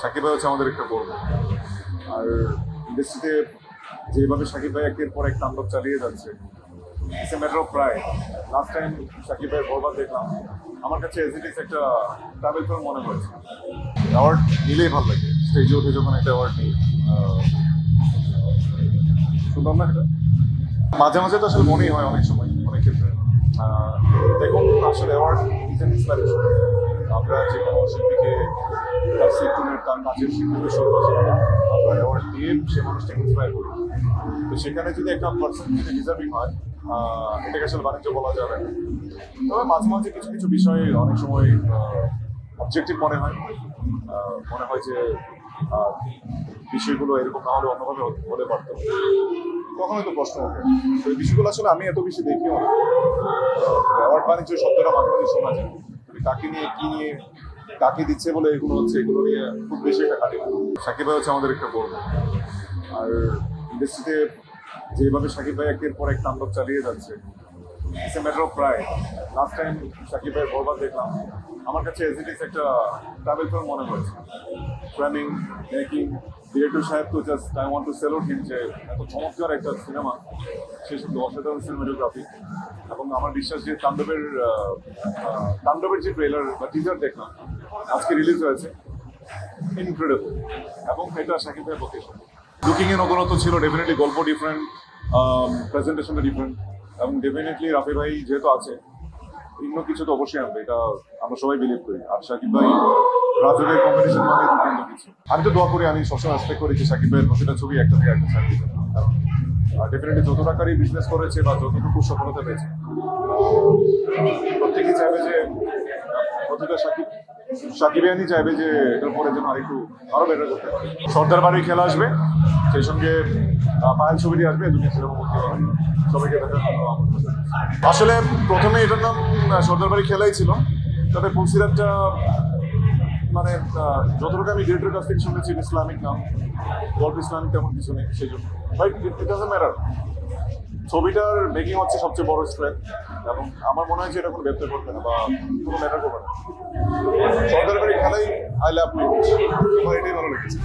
সাকিব ভাই হচ্ছে আমাদের একটা গর্ব। আর ইন্ডাস্ট্রিতে যেভাবে সাকিব ভাই একের পর এক তাণ্ডব চালিয়ে যাচ্ছে, it's a matter of pride. Last time Shakib ভাইয়ের বরবাদ দেখলাম, আমার কাছে এজ ইট ইজ একটা ট্রাভেল ফিল্ম মনে হয়েছে। অ্যাওয়ার্ড নিলেই ভালো লাগে, স্টেজে উঠে যখন একটা অ্যাওয়ার্ড নিই। শুনলাম না এটা মাঝে মাঝে তো আসলে মনেই হয় অনেক সময়, অনেক ক্ষেত্রে। দেখুন, আসলে অ্যাওয়ার্ড ইজ এন ইন্সপিরেশন। আমরা যে কোনো শিল্পীকে তার সেক্টরের, তার কাজের শিল্পীকে শুরু আমরা অ্যাওয়ার্ড দিয়ে সে মানুষটাকে ইন্সপায়ার করি। তো সেখানে যদি একটা পার্সন যদি ডিজার্ভিং হয়, এটাকে আসলে বাণিজ্য বলা যাবে না। তবে মাঝে মাঝে কিছু কিছু বিষয়ে অনেক সময় অবজেক্টিভ মনে হয় যে বিষয়গুলো এরকম না হলে অন্যভাবে হতে পারতো, তখন হয়তো প্রশ্ন ওঠে। তো এই বিষয়গুলো আসলে আমি এত বেশি দেখিও না। অ্যাওয়ার্ড বাণিজ্য শব্দটা মাঝে মাঝে শোনা যায়, কাকে নিয়ে কি নিয়ে কাকে দিচ্ছে বলে এগুলো হচ্ছে, এগুলো নিয়ে খুব বেশি একটা খাটি না। সাকিব ভাই হচ্ছে আমাদের একটা গর্ব। আর ইন্ডাস্ট্রিতে যেভাবে সাকিব ভাই একের পর এক তাণ্ডব চালিয়ে যাচ্ছে, it's a matter of pride. Last time Shakib ভাইয়ের বরবাদ দেখলাম, আমার কাছে এজ ইট ইজ একটা ট্রাভেল ফিল্ম মনে হয়েছে। ফ্রেমিং, মেকিং, ডিরেক্টর সাহেব তো just I want to salute him যে এত চমৎকার একটা সিনেমা, সে শুধু অসাধারণ সিনেমাটোগ্রাফি। এবং আমার বিশ্বাস যে তাণ্ডবের যে ট্রেলার বা টিজার দেখলাম আজকে রিলিজ হয়েছে, ইনক্রেডিবল। এবং এটা সাকিব ভাইয়ের পক্ষে লুকিংয়ে নতুনত্ব ছিল, ডেফিনেটলি গল্প ডিফারেন্ট, প্রেজেন্টেশনটা ডিফারেন্ট, এবং ডেফিনেটলি রাফি ভাই যেহেতু আছে ভিন্ন কিছু তো অবশ্যই আনবে, এটা আমরা সবাই বিলিভ করি। আর সাকিব ভাই রাফি ভাই কম্বিনেশন মানে দুর্দান্ত কিছু। আমি তো দোয়া করি, আমি সবসময় এক্সপেক্ট করি যে সাকিব ভাইয়ের প্রতিটা ছবি একটা থেকে একটা ছাড়িয়ে যাবে। কারণ ডেফিনেটলি যত টাকারই বিজনেস করেছে বা যতটুকু সফলতা পেয়েছে, প্রত্যেকেই চাইবে যে প্রতিটা সাকিবিয়ানি চাইবে যে এটার পরে যেন আরো বেটার করতে পারে। সর্দার বাড়ির খেলা আসবে, সেই সঙ্গে পায়েল ছবিটি আসবে, দুটি সিনেমা মধ্যে সবাইকে দেখার জন্য আসলে প্রথমে এটার নাম সর্দার বাড়ি খেলাই ছিল। তবে পুলসিরাতটা মানে যতটুকু আমি ডিরেক্টরের কাছ থেকে শুনেছি ইসলামিক নাম, গল্প ইসলামিক তেমন কিছু নেই, সেই জন্য বাট ইট ডাজন্ট ম্যাটার। ছবিটার মেকিং হচ্ছে সবচেয়ে বড় স্ট্রেংথ, এবং আমার মনে হয় যে এটা কোনো ব্যক্ত করবে না বা কোনো ম্যাটার করবে না। সর্দার বাড়ি খেলাই আই লাভ ইউ, আমার এটাই ভালো লেগেছে।